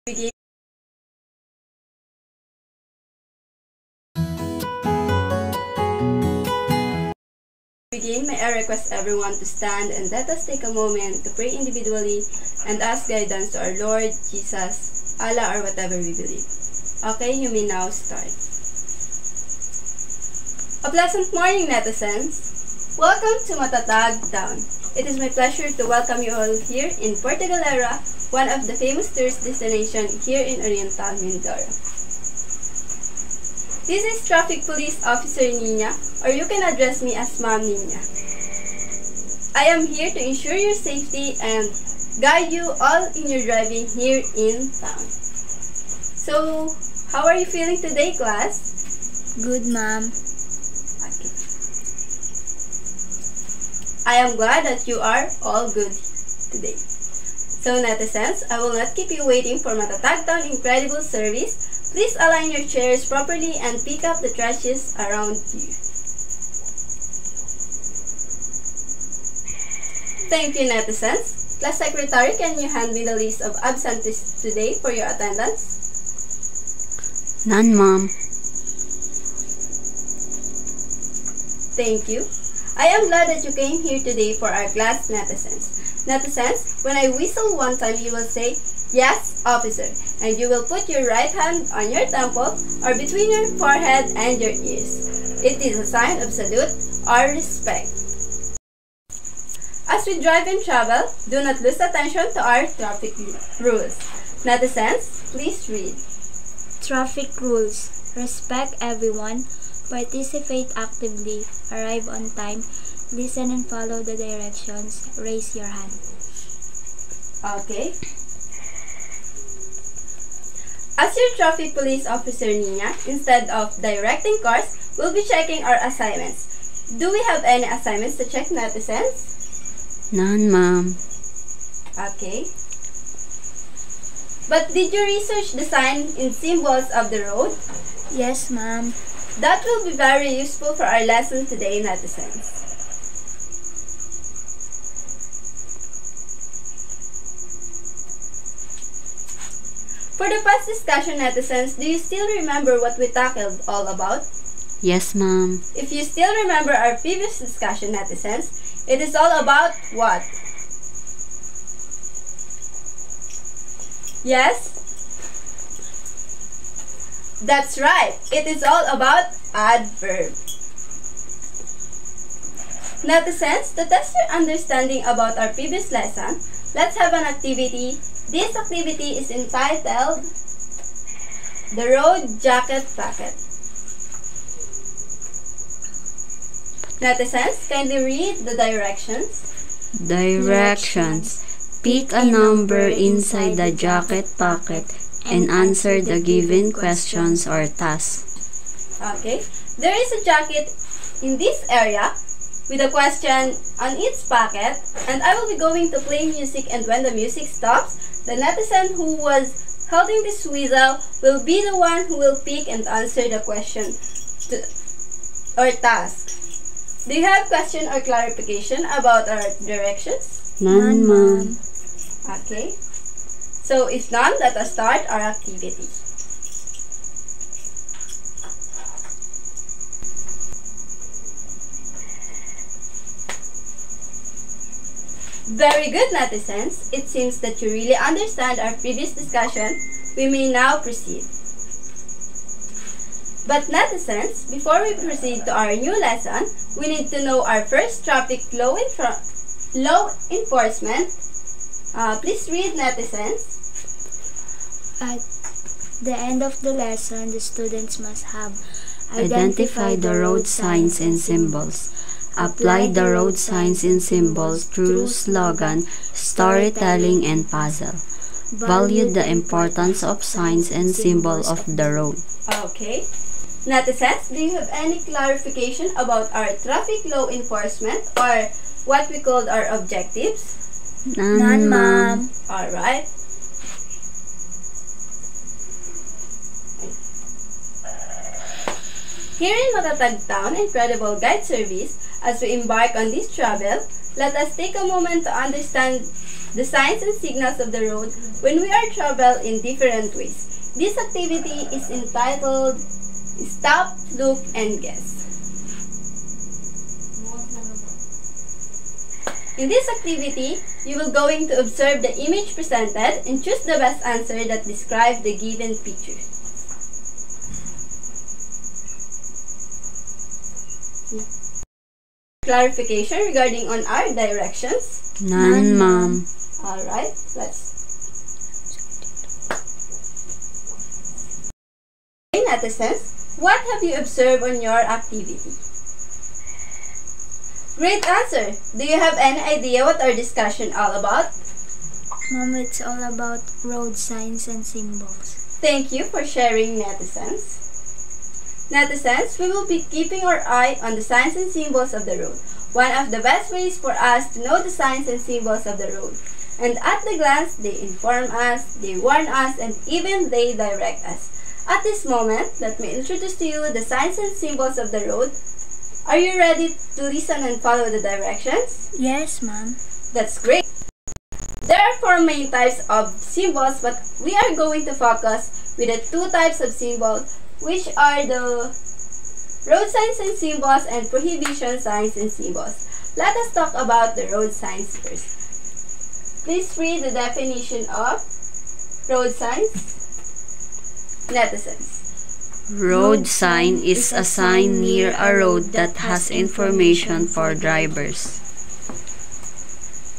Begin. May I request everyone to stand and let us take a moment to pray individually and ask guidance to our Lord, Jesus, Allah, or whatever we believe. Okay, you may now start. A pleasant morning, netizens. Welcome to Matatag Town. It is my pleasure to welcome you all here in Puerto Galera, one of the famous tourist destinations here in Oriental Mindoro. This is Traffic Police Officer Nina, or you can address me as Ma'am Nina. I am here to ensure your safety and guide you all in your driving here in town. So, how are you feeling today, class? Good, ma'am. Okay. I am glad that you are all good today. So, netizens, I will not keep you waiting for Matatag Town incredible service. Please align your chairs properly and pick up the trashes around you. Thank you, netizens. Class Secretary, can you hand me the list of absentees today for your attendance? None, ma'am. Thank you. I am glad that you came here today for our class, netizens. Netizens, when I whistle one time, you will say, "Yes, officer," and you will put your right hand on your temple or between your forehead and your ears. It is a sign of salute or respect. As we drive and travel, do not lose attention to our traffic rules. Netizens, please read. Traffic rules. Respect everyone. Participate actively. Arrive on time. Listen and follow the directions. Raise your hand. Okay. As your traffic police officer, Nina, instead of directing cars, we'll be checking our assignments. Do we have any assignments to check, netizens? None, ma'am. Okay. But did you research the sign and symbols of the road? Yes, ma'am. That will be very useful for our lesson today, netizens. For the past discussion, netizens, do you still remember what we tackled all about? Yes, ma'am. If you still remember our previous discussion, netizens, it is all about what? Yes? That's right. It is all about adverb. Netizens, to test your understanding about our previous lesson, let's have an activity. This activity is entitled The Road Jacket Packet. Netizens, kindly read the directions. Directions. Pick a number inside the jacket pocket and answer the given questions or tasks. Okay. There is a jacket in this area with a question on its pocket, and I will be going to play music, and when the music stops, the netizen who was holding this whistle will be the one who will pick and answer the question or task. Do you have question or clarification about our directions? None, ma'am. Okay. So if none, let us start our activity. Very good, netizens. It seems that you really understand our previous discussion. We may now proceed. But netizens, before we proceed to our new lesson, we need to know our first traffic law enforcement. Please read, netizens. At the end of the lesson, the students must have identified the road signs and symbols. Apply the road signs and symbols through slogan, storytelling, and puzzle. Value the importance of signs and symbols of the road. Okay. Netizens, do you have any clarification about our traffic law enforcement or what we called our objectives? None, ma'am. Alright. Here in Matatag Town Incredible Guide Service, as we embark on this travel, Let us take a moment to understand the signs and signals of the road when we are travel in different ways. This activity is entitled Stop, Look, and Guess. In this activity, you will going to observe the image presented and choose the best answer that describes the given picture. Clarification regarding on our directions? None, ma'am. Alright, let's. In netizens, what have you observed on your activity? Great answer! Do you have any idea what our discussion all about? Mom, it's all about road signs and symbols. Thank you for sharing, netizens. Netizens, we will be keeping our eye on the signs and symbols of the road. One of the best ways for us to know the signs and symbols of the road. And at the glance, they inform us, they warn us, and even they direct us. At this moment, let me introduce to you the signs and symbols of the road. Are you ready to listen and follow the directions? Yes, ma'am. That's great. There are 4 main types of symbols, but we are going to focus with the 2 types of symbols, which are the road signs and symbols and prohibition signs and symbols. Let us talk about the road signs first. Please read the definition of road signs. Netizens. Road sign is a sign near a road that has information for drivers.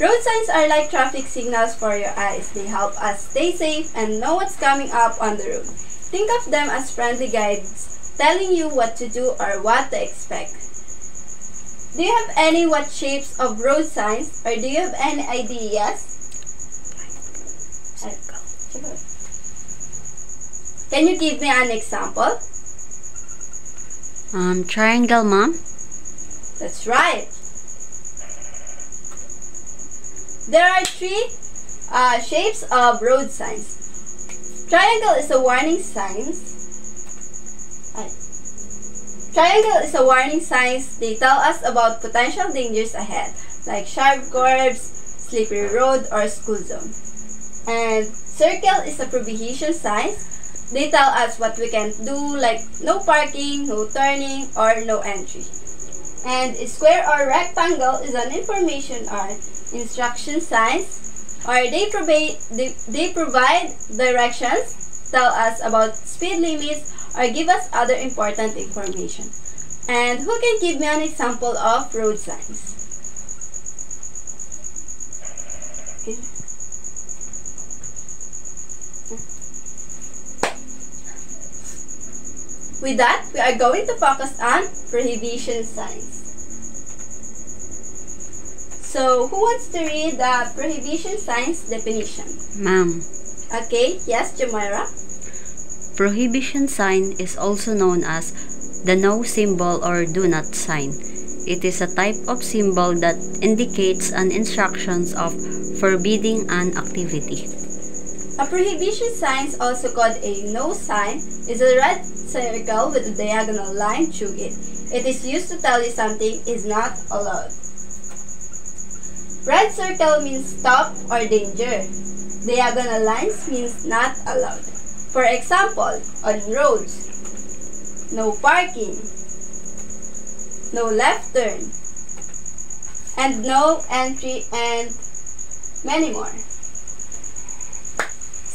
Road signs are like traffic signals for your eyes. They help us stay safe and know what's coming up on the road. Think of them as friendly guides telling you what to do or what to expect. Do you have any what shapes of road signs, or do you have any ideas? Can you give me an example? Triangle, ma'am. That's right. There are 3 shapes of road signs. Triangle is a warning sign. Triangle is a warning sign. They tell us about potential dangers ahead, like sharp curves, slippery road, or school zone. And circle is a prohibition sign. They tell us what we can do, like no parking, no turning, or no entry. And a square or rectangle is an information or instruction signs, or they provide directions, tell us about speed limits, or give us other important information. And who can give me an example of road signs? Okay. With that, we are going to focus on prohibition signs. So, who wants to read the prohibition signs definition? Ma'am. Okay, yes, Jamira. Prohibition sign is also known as the no symbol or do not sign. It is a type of symbol that indicates an instructions of forbidding an activity. A prohibition sign, also called a no sign, is a red circle with a diagonal line through it. It is used to tell you something is not allowed. Red circle means stop or danger. Diagonal lines means not allowed. For example, on roads, no parking, no left turn, and no entry, and many more.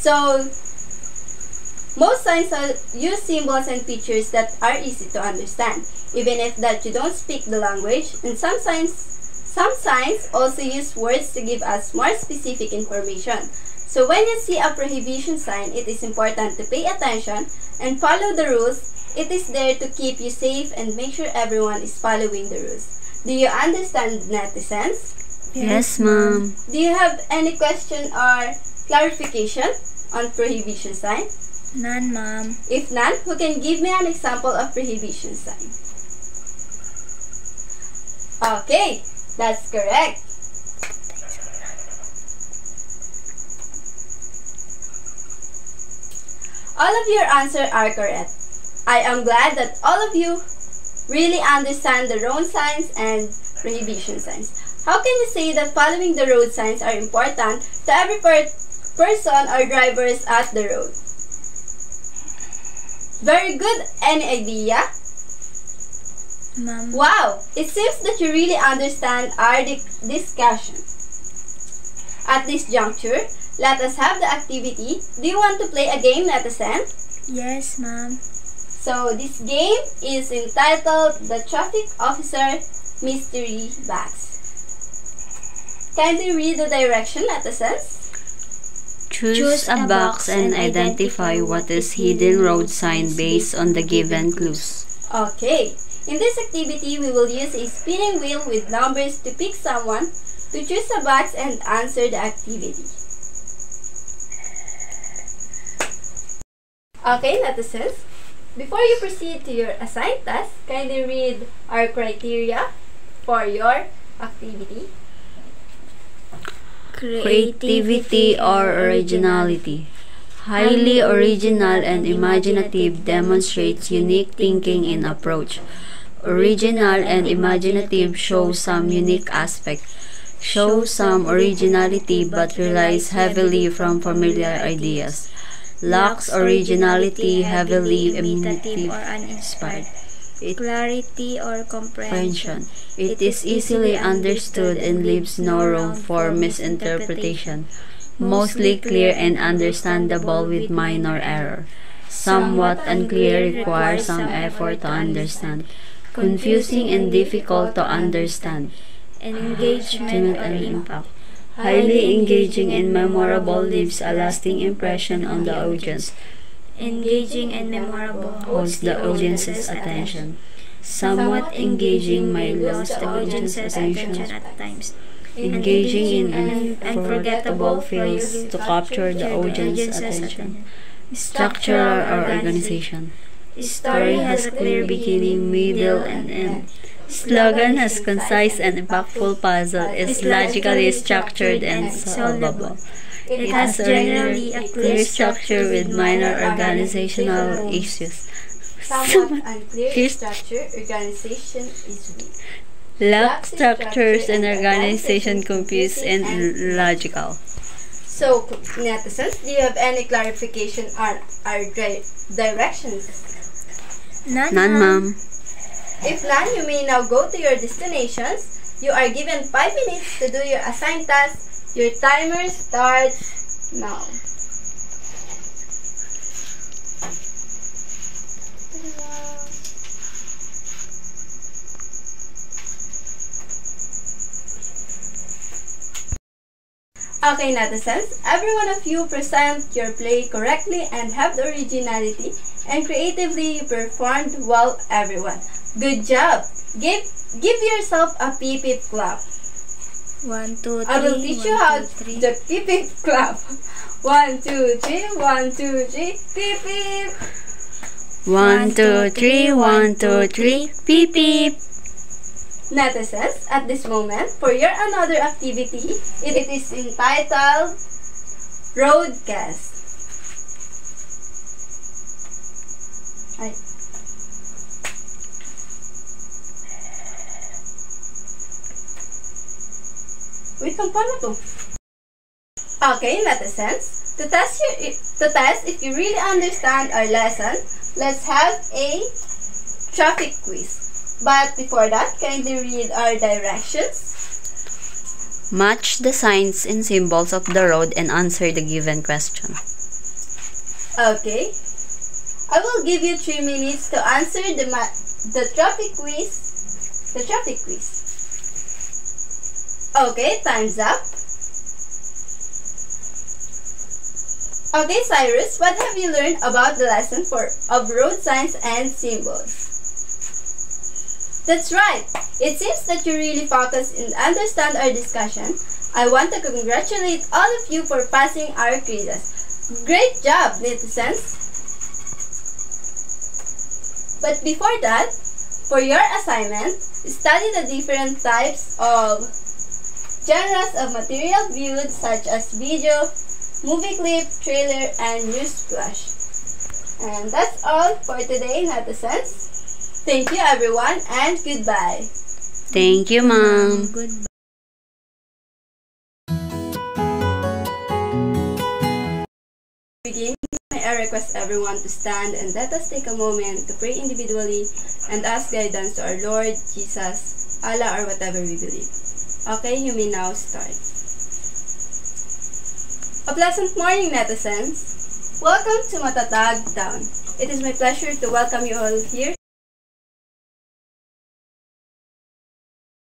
So, most signs use symbols and pictures that are easy to understand, even if that you don't speak the language. And some signs also use words to give us more specific information. So when you see a prohibition sign, it is important to pay attention and follow the rules. It is there to keep you safe and make sure everyone is following the rules. Do you understand, netizens? Yes, ma'am. Do you have any question or clarification on prohibition sign? None, ma'am. If none, who can give me an example of prohibition sign? Okay, that's correct. All of your answers are correct. I am glad that all of you really understand the road signs and prohibition signs. How can you say that following the road signs are important to every person or drivers at the road? Very good. Any idea? Ma'am. Wow! It seems that you really understand our discussion. At this juncture, let us have the activity. Do you want to play a game, Netizen? Yes, ma'am. So, this game is entitled The Traffic Officer Mystery Box. Kindly read the direction, Netizens. Choose a box and identify what is hidden road sign based on the given clues. Okay. In this activity, we will use a spinning wheel with numbers to pick someone to choose a box and answer the activity. Okay, Netizens. Before you proceed to your assigned task, kindly read our criteria for your activity. Creativity or originality. Highly original and imaginative demonstrates unique thinking in approach. Original and imaginative show some unique aspect. Show some originality but relies heavily from familiar ideas. Lacks originality, heavily imitative or uninspired. It Clarity or comprehension. It is easily understood and leaves no room for misinterpretation. Mostly clear and understandable with minor error. Somewhat unclear, requires some effort to understand. Confusing and difficult to understand. Engagement or impact. Highly engaging and memorable, leaves a lasting impression on the audience. Engaging and memorable Holds the audience's attention. Somewhat engaging may lose the audience's attention. at times. Engaging in unforgettable fails to capture the audience's attention. Structural or organization. Story has a clear beginning, middle, and end. Slogan has concise and impactful puzzle, is logically structured and solvable. It has generally a clear structure with minor organizational issues. Somewhat unclear structure, organization is weak. Lack structures and organization confused and illogical. So, Netizens, do you have any clarification on our directions? None, ma'am. If none, you may now go to your destinations. You are given 5 minutes to do your assigned task. Your timer starts now. Okay, Netizens, every one of you present your play correctly and have the originality and creatively you performed well, everyone. Good job! Give yourself a pip-pip clap. 1, 2, 3. I will teach you how the pip-pip clap. 1, 2, 3, 1, 2, 3, pip-pip. 1, 2, 3, 1, 2, 3, beep beep. Netizens, at this moment, for your another activity, it is entitled Roadcast. Wait lang, paano to? Okay, Netizens, to test if you really understand our lesson, let's have a traffic quiz. But before that, kindly read our directions. Match the signs and symbols of the road and answer the given question. Okay. I will give you 3 minutes to answer the traffic quiz. The traffic quiz. Okay, time's up. Okay, Cyrus, what have you learned about the lesson of road signs and symbols? That's right. It seems that you really focus and understand our discussion. I want to congratulate all of you for passing our quizzes. Great job, Netizens. But before that, for your assignment, study the different types of genres of material viewed such as video, movie clip, trailer, and news flash. And that's all for today, Netizens. Thank you everyone and goodbye. Thank you, ma'am. Goodbye. begin, may I request everyone to stand and let us take a moment to pray individually and ask guidance to our Lord, Jesus, Allah, or whatever we believe. Okay, you may now start. A pleasant morning, netizens. Welcome to Matatag Town. It is my pleasure to welcome you all here